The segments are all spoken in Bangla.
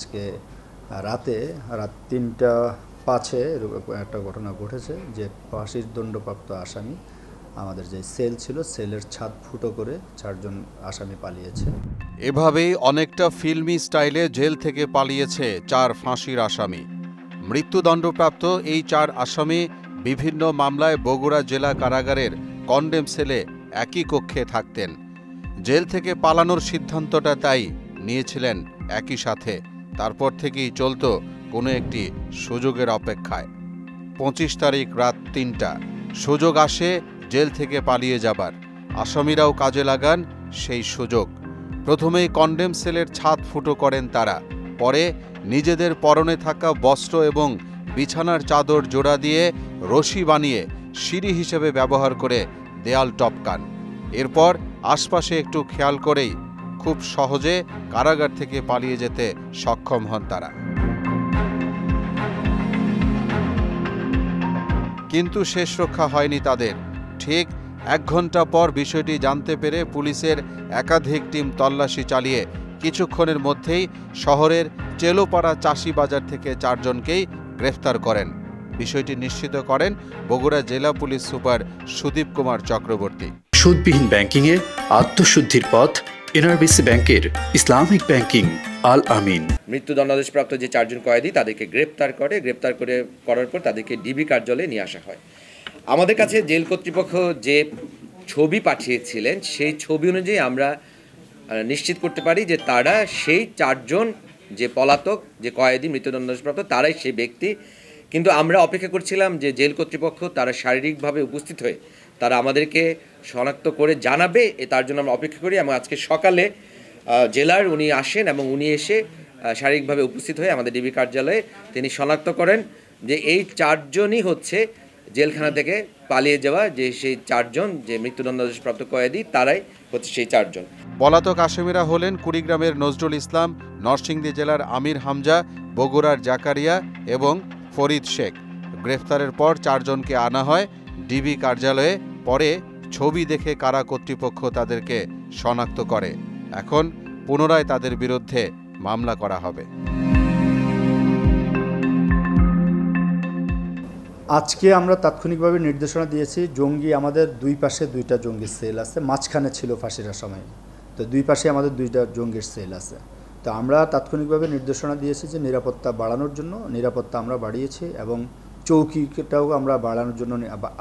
আজকে রাত ৩টা ৫-এ একটা ঘটনা ঘটেছে যে ফাঁসির দণ্ডপ্রাপ্ত আসামি আমাদের যে সেল ছিল সেলের ছাদ ফুটো করে ৪ জন আসামি পালিয়েছে। এভাবেই অনেকটা ফিল্মি স্টাইলে জেল থেকে পালিয়েছে ৪ ফাঁসির আসামি। মৃত্যুদণ্ডপ্রাপ্ত এই ৪ আসামি বিভিন্ন মামলায় বগুড়া জেলা কারাগারের কনডেম সেলে একই কক্ষে থাকতেন। জেল থেকে পালানোর সিদ্ধান্তটা তাই নিয়েছিলেন একই সাথে। তারপর থেকেই চলত কোনো একটি সুযোগের অপেক্ষায়। ২৫ তারিখ রাত ৩টা সুযোগ আসে জেল থেকে পালিয়ে যাবার। আসামিরাও কাজে লাগান সেই সুযোগ। প্রথমেই কনডেম সেলের ছাদ ফুটো করেন তারা। পরে নিজেদের পরনে থাকা বস্ত্র এবং বিছানার চাদর জোড়া দিয়ে রশি বানিয়ে সিঁড়ি হিসেবে ব্যবহার করে দেয়াল টপকান। এরপর আশপাশে একটু খেয়াল করেই খুব সহজে কারাগার থেকে পালিয়ে যেতে সক্ষম হন তারা। কিন্তু শেষ রক্ষা হয়নি তাদের। ঠিক ১ ঘন্টা পর বিষয়টি জানতে পেরে পুলিশের একাধিক টিম তল্লাশি চালিয়ে কিছুক্ষণের মধ্যেই শহরের চেলোপাড়া চাষি বাজার থেকে ৪ জনকেই গ্রেফতার করেন। বিষয়টি নিশ্চিত করেন বগুড়া জেলা পুলিশ সুপার সুদীপ কুমার চক্রবর্তী। সুদবিহীন ব্যাংকিংয়ে আত্মশুদ্ধির পথ এনআরবিসি ব্যাংকের ইসলামিক ব্যাংকিং আল আমিন। মৃত্যুদণ্ডাদেশপ্রাপ্ত যে ৪ জন কয়েদি তাদেরকে গ্রেপ্তার করার পর তাদেরকে ডিবি কার্যালয়ে নিয়ে আসা হয়। আমাদের কাছে জেল কর্তৃপক্ষ যে ছবি পাঠিয়েছিলেন সেই ছবি অনুযায়ী আমরা নিশ্চিত করতে পারি যে তারা সেই ৪ জন যে পলাতক যে কয়েদি মৃত্যুদণ্ডাদেশপ্রাপ্ত তারাই সেই ব্যক্তি। কিন্তু আমরা অপেক্ষা করছিলাম যে জেল কর্তৃপক্ষ তারা শারীরিকভাবে উপস্থিত হয়ে তারা আমাদেরকে শনাক্ত করে জানাবে, তার জন্য আমরা অপেক্ষা করি। এবং আজকে সকালে জেলার উনি আসেন এবং উনি এসে শারীরিকভাবে উপস্থিত হয়ে আমাদের ডিবি কার্যালয়ে তিনি শনাক্ত করেন যে এই ৪ জনই হচ্ছে জেলখানা থেকে পালিয়ে যাওয়া যে সেই ৪ জন যে মৃত্যুদণ্ডাদেশপ্রাপ্ত কয়েদি তারাই হচ্ছে সেই ৪ জন। পলাতক আসামিরা হলেন কুড়িগ্রামের নজরুল ইসলাম, নরসিংদী জেলার আমির হামজা, বগুড়ার জাকারিয়া এবং ফরিদ শেখ। গ্রেফতারের পর ৪ জনকে আনা হয় ডিবি কার্যালয়ে। পরে ছবি দেখে কারা কর্তৃপক্ষ তাদেরকে শনাক্ত করে। এখন পুনরায় তাদের বিরুদ্ধে মামলা করা হবে। আজকে আমরা তাৎক্ষণিকভাবে নির্দেশনা দিয়েছি, জঙ্গি আমাদের দুই পাশে 2টা জঙ্গির সেল আছে, মাঝখানে ছিল ফাঁসির আসামি। তো দুই পাশে আমাদের 2টা জঙ্গির সেল আছে। তো আমরা তাৎক্ষণিকভাবে নির্দেশনা দিয়েছি যে নিরাপত্তা বাড়ানোর জন্য নিরাপত্তা আমরা বাড়িয়েছি এবং চৌকিটাও আমরা বাড়ানোর জন্য,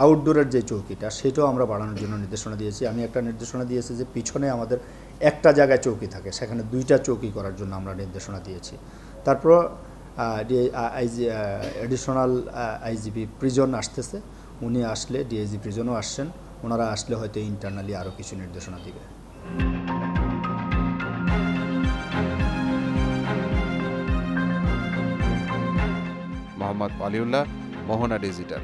আউটডোরের যে চৌকিটা সেটাও আমরা বাড়ানোর জন্য নির্দেশনা দিয়েছি। আমি একটা নির্দেশনা দিয়েছি যে পিছনে আমাদের একটা জায়গায় চৌকি থাকে, সেখানে 2টা চৌকি করার জন্য আমরা নির্দেশনা দিয়েছি। তারপর অ্যাডিশনাল আইজিপি প্রিজন আসতেছে, উনি আসলে ডিআইজি প্রিজনও আসছেন, ওনারা আসলে হয়তো ইন্টারনালি আরও কিছু নির্দেশনা দিবে। মোহাম্মদ আলিউল্লাহ, মোহনা ডিজিটাল।